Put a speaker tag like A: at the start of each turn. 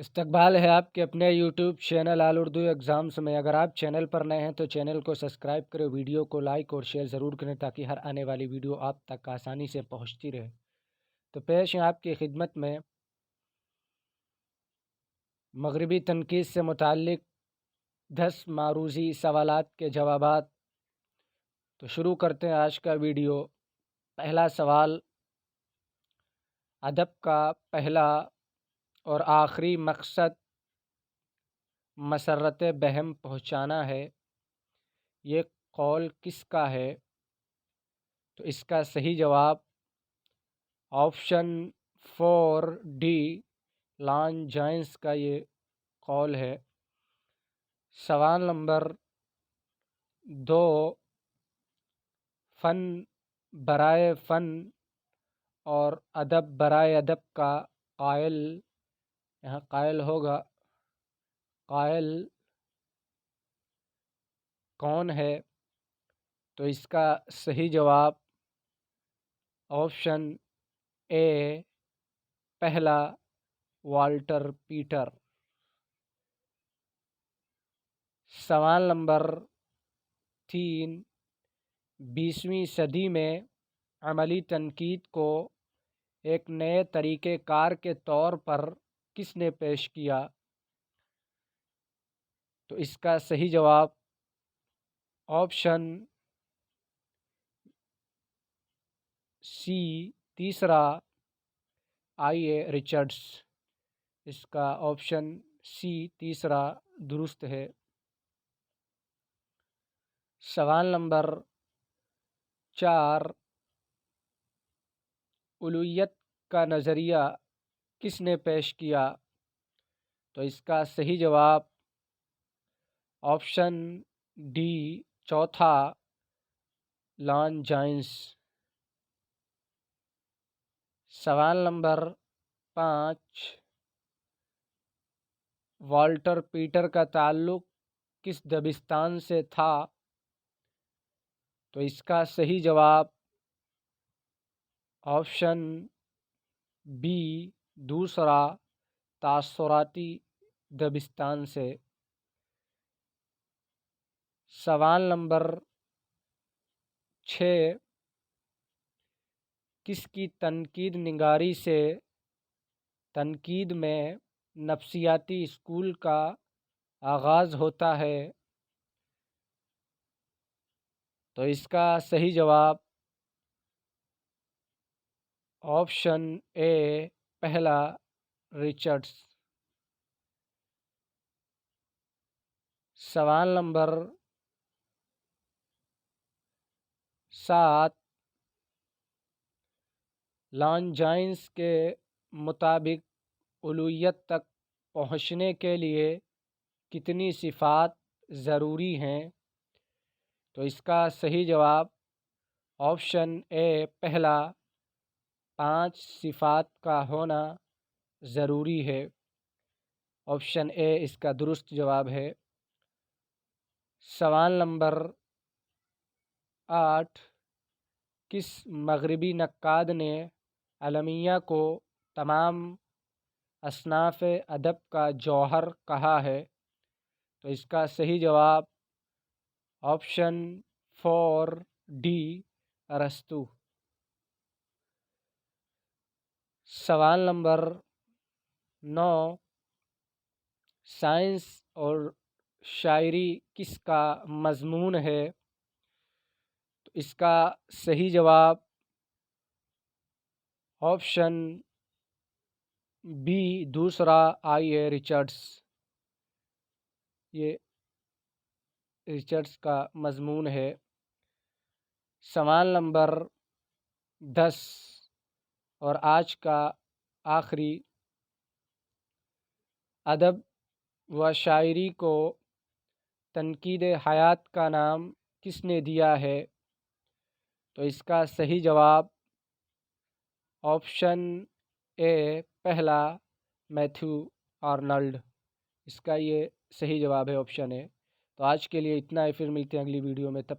A: استقبال ہے آپ کے اپنے یوٹیوب چینل آل اردو ایگزامس میں۔ اگر آپ چینل پر نئے ہیں تو چینل کو سبسکرائب کریں، ویڈیو کو لائک اور شیئر ضرور کریں تاکہ ہر آنے والی ویڈیو آپ تک آسانی سے پہنچتی رہے۔ تو پیش ہیں آپ کی خدمت میں مغربی تنقید سے متعلق 10 معروضی سوالات کے جوابات۔ تو شروع کرتے ہیں آج کا ویڈیو۔ پہلا سوال، ادب کا پہلا اور آخری مقصد مسرت بہم پہنچانا ہے، یہ قول کس کا ہے؟ تو اس کا صحیح جواب آپشن 4 ڈی لان جائنس کا یہ قول ہے۔ سوال نمبر 2، فن برائے فن اور ادب برائے ادب کا قائل، یہاں قائل ہوگا، قائل کون ہے؟ تو اس کا صحیح جواب آپشن اے پہلا والٹر پیٹر۔ سوال نمبر 3، 20ویں صدی میں عملی تنقید کو ایک نئے طریقہ کار کے طور پر کس نے پیش کیا؟ تو اس کا صحیح جواب آپشن سی تیسرا آئی اے ریچرڈس۔ اس کا آپشن سی تیسرا درست ہے۔ سوال نمبر 4، الوہیت کا نظریہ کس نے پیش کیا؟ تو اس کا صحیح جواب آپشن ڈی چوتھا لان جائنس۔ سوال نمبر 5، والٹر پیٹر کا تعلق کس دبستان سے تھا؟ تو اس کا صحیح جواب آپشن بی دوسرا تاثراتی دبستان سے۔ سوال نمبر 6، کس کی تنقید نگاری سے تنقید میں نفسیاتی اسکول کا آغاز ہوتا ہے؟ تو اس کا صحیح جواب آپشن اے پہلا ریچرڈس۔ سوال نمبر 7، لان جائنس کے مطابق الوہیت تک پہنچنے کے لیے کتنی صفات ضروری ہیں؟ تو اس کا صحیح جواب آپشن اے پہلا 5 صفات کا ہونا ضروری ہے۔ آپشن اے اس کا درست جواب ہے۔ سوال نمبر 8، کس مغربی نقاد نے المیہ کو تمام اصناف ادب کا جوہر کہا ہے؟ تو اس کا صحیح جواب آپشن 4 ڈی ارسطو۔ سوال نمبر 9، سائنس اور شاعری کس کا مضمون ہے؟ تو اس کا صحیح جواب آپشن بی دوسرا آئی اے ریچرڈس، یہ ریچرڈس کا مضمون ہے۔ سوال نمبر 10 اور آج کا آخری، ادب و شاعری کو تنقید حیات کا نام کس نے دیا ہے؟ تو اس کا صحیح جواب آپشن اے پہلا میتھیو آرنلڈ۔ اس کا یہ صحیح جواب ہے آپشن اے۔ تو آج کے لیے اتنا ہے، پھر ملتے ہیں اگلی ویڈیو میں، تب